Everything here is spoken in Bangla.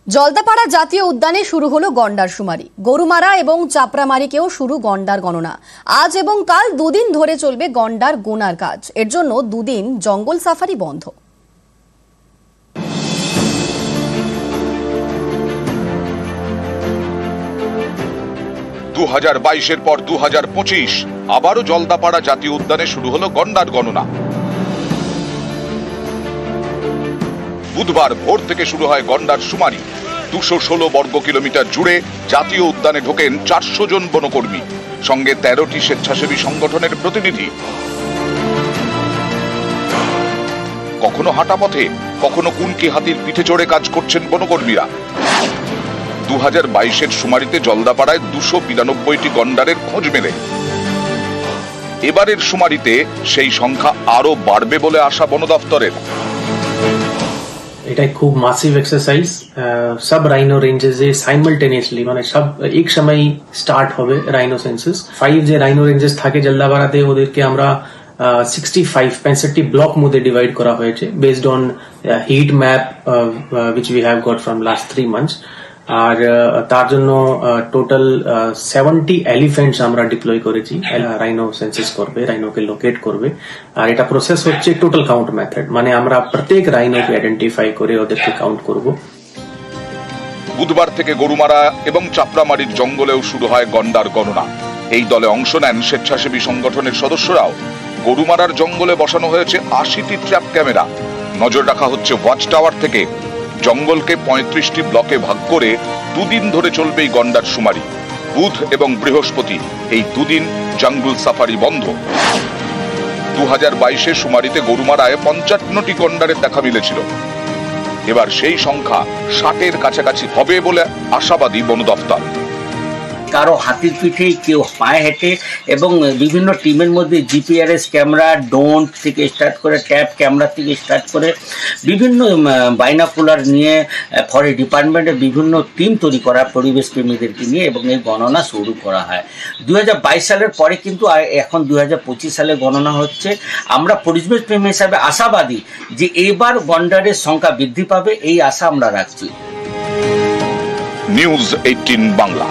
জলদাপাড়া জাতীয় উদ্যানে শুরু হলো গন্ডার শুমারি। গরুমারা এবং চাপড়ামারিকেও শুরু গন্ডার গণনা। আজ এবং কাল দুদিন ধরে চলবে গন্ডার গোনার কাজ। এর জন্য দুদিন জঙ্গল সাফারি বন্ধ। 2022-এর পর 2025 আবারও জলদাপাড়া জাতীয় উদ্যানে শুরু হলো গন্ডার গণনা। বুধবার ভোর থেকে শুরু হয় গন্ডার শুমারি। 216 বর্গ কিলোমিটার জুড়ে জাতীয় উদ্যানে ঢোকেন 400 জন বনকর্মী, সঙ্গে 13টি স্বেচ্ছাসেবী সংগঠনের প্রতিনিধি। কখনো হাঁটা পথে, কখনো কুনকি হাতির পিঠে চড়ে কাজ করছেন বনকর্মীরা। 2022-এর শুমারিতে জলদাপাড়ায় 292টি গন্ডারের খোঁজ মেলে। এবারের শুমারিতে সেই সংখ্যা আরো বাড়বে বলে আশা বন দফতরের। এটা খুব মাসিভ এক্সারসাইজ। সব রাইনো রেঞ্জেসে সাইমালটেনিয়াসলি মানে সব এক সময় স্টার্ট হবে রাইনো সেন্সাস। 5 যে রাইনো রেঞ্জেস থাকে জলদাপাড়াতে, ওদেরকে আমরা 65 ব্লক মধ্যে ডিভাইড করা হয়েছে based on hit map which we have got from last 3 months। আর তার জন্য টোটাল 70 এলিফ্যান্টস আমরা ডিপ্লয় করেছি। রাইনো সেন্সাস করবে, রাইনোকে লোকেট করবে। আর এটা প্রসেস হচ্ছে টোটাল কাউন্ট মেথড, মানে আমরা প্রত্যেক রাইনোকে আইডেন্টিফাই করে ওদেরকে কাউন্ট করব। বুধবার থেকে গরুমারা এবং চাপড়ামারির জঙ্গলেও শুরু হয় গন্ডার গণনা। এই দলে অংশ নেন স্বেচ্ছাসেবী সংগঠনের সদস্যরাও। গরুমারার জঙ্গলে বসানো হয়েছে 80টি ট্র্যাপ ক্যামেরা। নজর রাখা হচ্ছে ওয়াচ টাওয়ার থেকে। জঙ্গলকে 35টি ব্লকে ভাগ করে দুদিন ধরে চলবে এই গন্ডার শুমারি। বুধ এবং বৃহস্পতি এই দুদিন জঙ্গল সাফারি বন্ধ। 2022-এর শুমারিতে গরুমারায় 55টি গন্ডারের দেখা মিলেছিল। এবার সেই সংখ্যা 60-এর কাছাকাছি হবে বলে আশাবাদী বন দফতর। কারো হাতির পিঠে, কেউ পায়ে হেঁটে, এবং বিভিন্ন টিমের মধ্যে জিপিআরএস ক্যামেরা, ড্রোন থেকে স্টার্ট করে ট্যাপ ক্যামেরা থেকে স্টার্ট করে বিভিন্ন বাইনাকুলার নিয়ে ফরেস্ট ডিপার্টমেন্টের বিভিন্ন টিম তৈরি করা পরিবেশ প্রেমীদেরকে নিয়ে, এবং এই গণনা শুরু করা হয় 2022 সালের পরে। কিন্তু এখন 2025 সালে গণনা হচ্ছে। আমরা পরিবেশ প্রেমী হিসাবে আশাবাদী যে এবার গন্ডারের সংখ্যা বৃদ্ধি পাবে, এই আশা আমরা রাখছি। নিউজ 18 বাংলা।